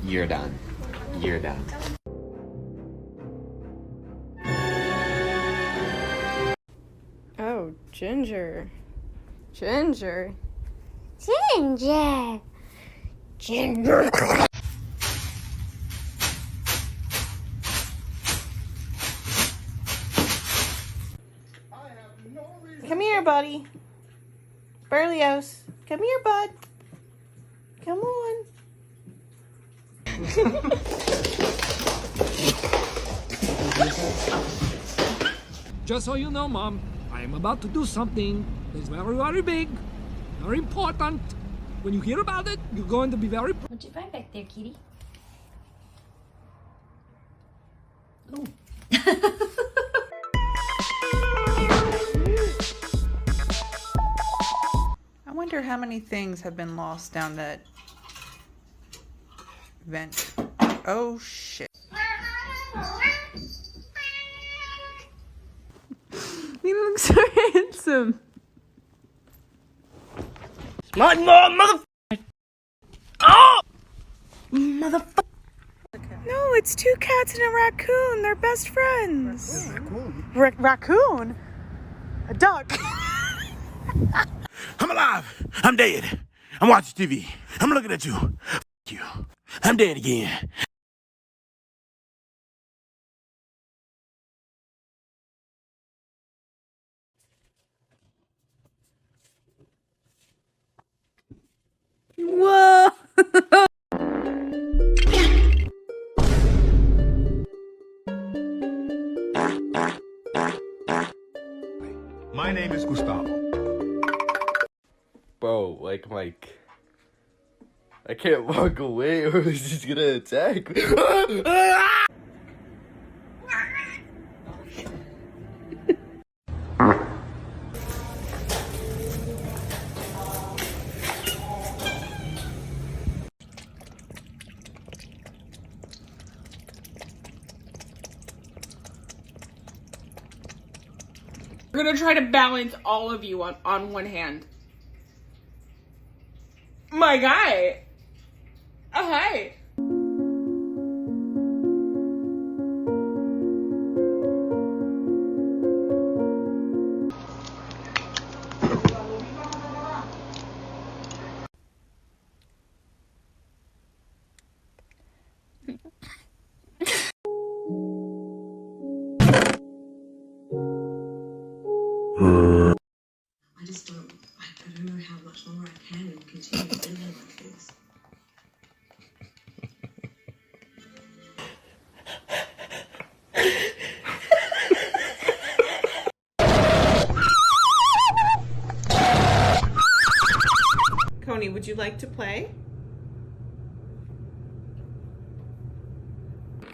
You're done. You're done. Oh, Ginger. Ginger. Ginger. Ginger. Come here, buddy. Berlioz. Come here, bud. Come on. Just so you know, Mom, I am about to do something that's very, very big, very important. When you hear about it, you're going to be very... What'd you find back there, kitty? Ooh. I wonder how many things have been lost down that vent. Oh shit. You look so handsome. My mother. Oh! Motherfucker. No, it's two cats and a raccoon. They're best friends. Raccoon? A duck. I'm alive. I'm dead. I'm watching TV. I'm looking at you. F you. I'm dead again. Whoa. My name is Gustavo. Bro, like, I can't walk away or he's just gonna attack me. We're gonna try to balance all of you on one hand. My guy. Oh, hi. I don't know how much longer I can continue living like this. Coney, would you like to play?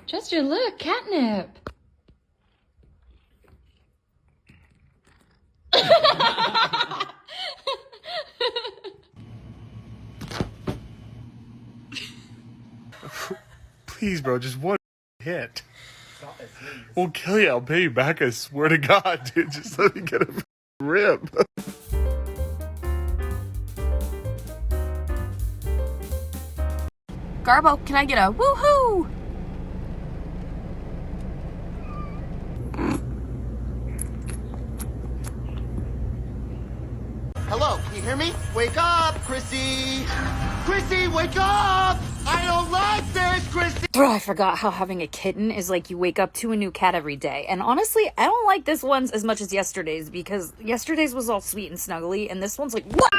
Chester, look, catnip. Please, bro, just one hit. We'll kill you. I'll pay you back. I swear to God, dude. Just let me get a rib. Garbo, can I get a woohoo? Hello, can you hear me? Wake up, Chrissy! Chrissy, wake up! I don't like this, Chrissy! Bro, I forgot how having a kitten is like you wake up to a new cat every day. And honestly, I don't like this one's as much as yesterday's because yesterday's was all sweet and snuggly and this one's like, what?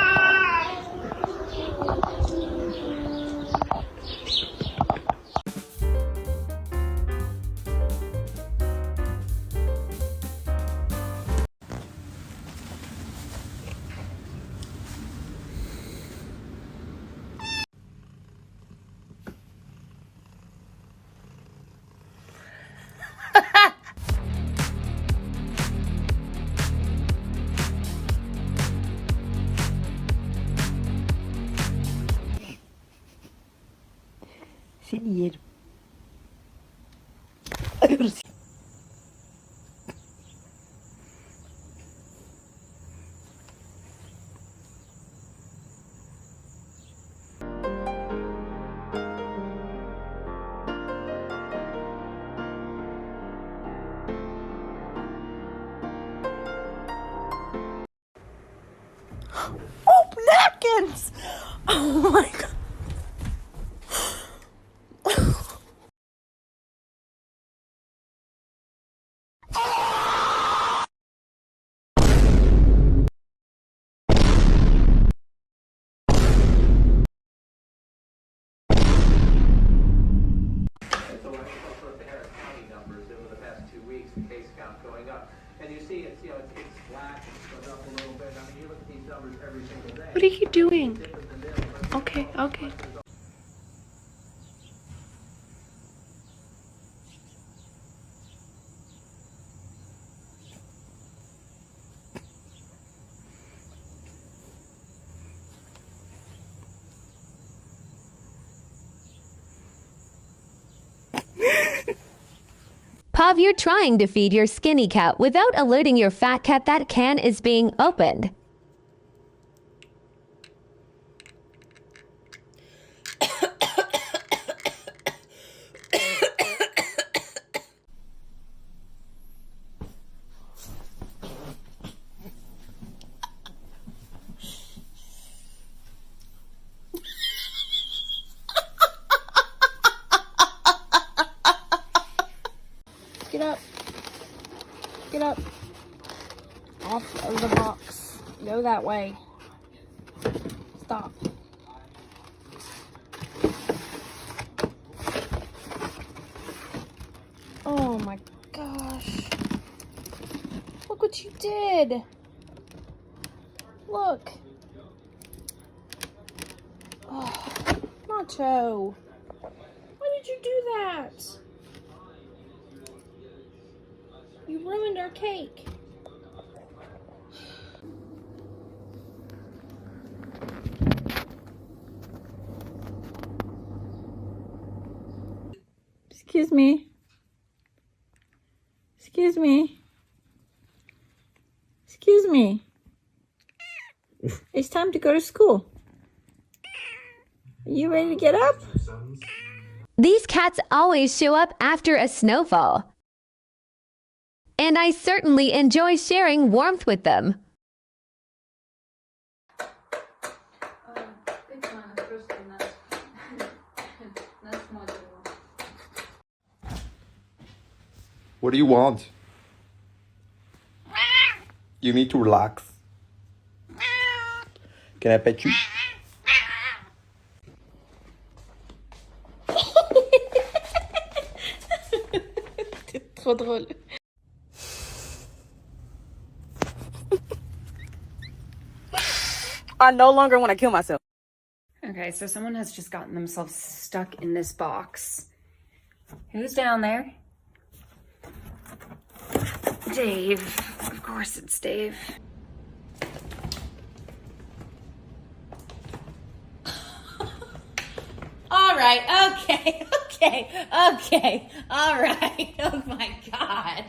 Seni yerim. Oh, napkins! Oh my god. What are you doing? Okay, okay. Pav, you're trying to feed your skinny cat without alerting your fat cat that can is being opened. Get up. Get up. Off of the box. Go that way. Stop. Oh my gosh. Look what you did. Look. Oh, Nacho. Why did you do that? You ruined our cake. Excuse me. Excuse me. Excuse me. It's time to go to school. Are you ready to get up? These cats always show up after a snowfall. And I certainly enjoy sharing warmth with them. What do you want? You need to relax. Can I pet you? Trop drôle. I no longer want to kill myself. Okay, so someone has just gotten themselves stuck in this box. Who's down there? Dave. Of course it's Dave. All right, okay, all right. Oh my god.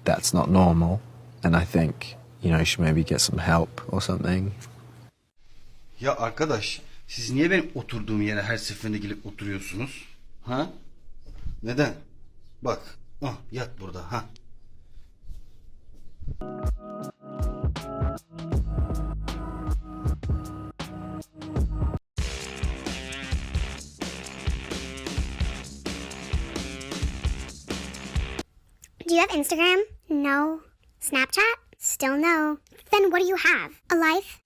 That's not normal, and I think, you should maybe get some help or something. Ya arkadaş, siz niye benim oturduğum yere her seferinde gelip oturuyorsunuz? Ha? Neden? Bak, yat burada, ha. Do you have Instagram? No. Snapchat? Still no. Then what do you have? A life?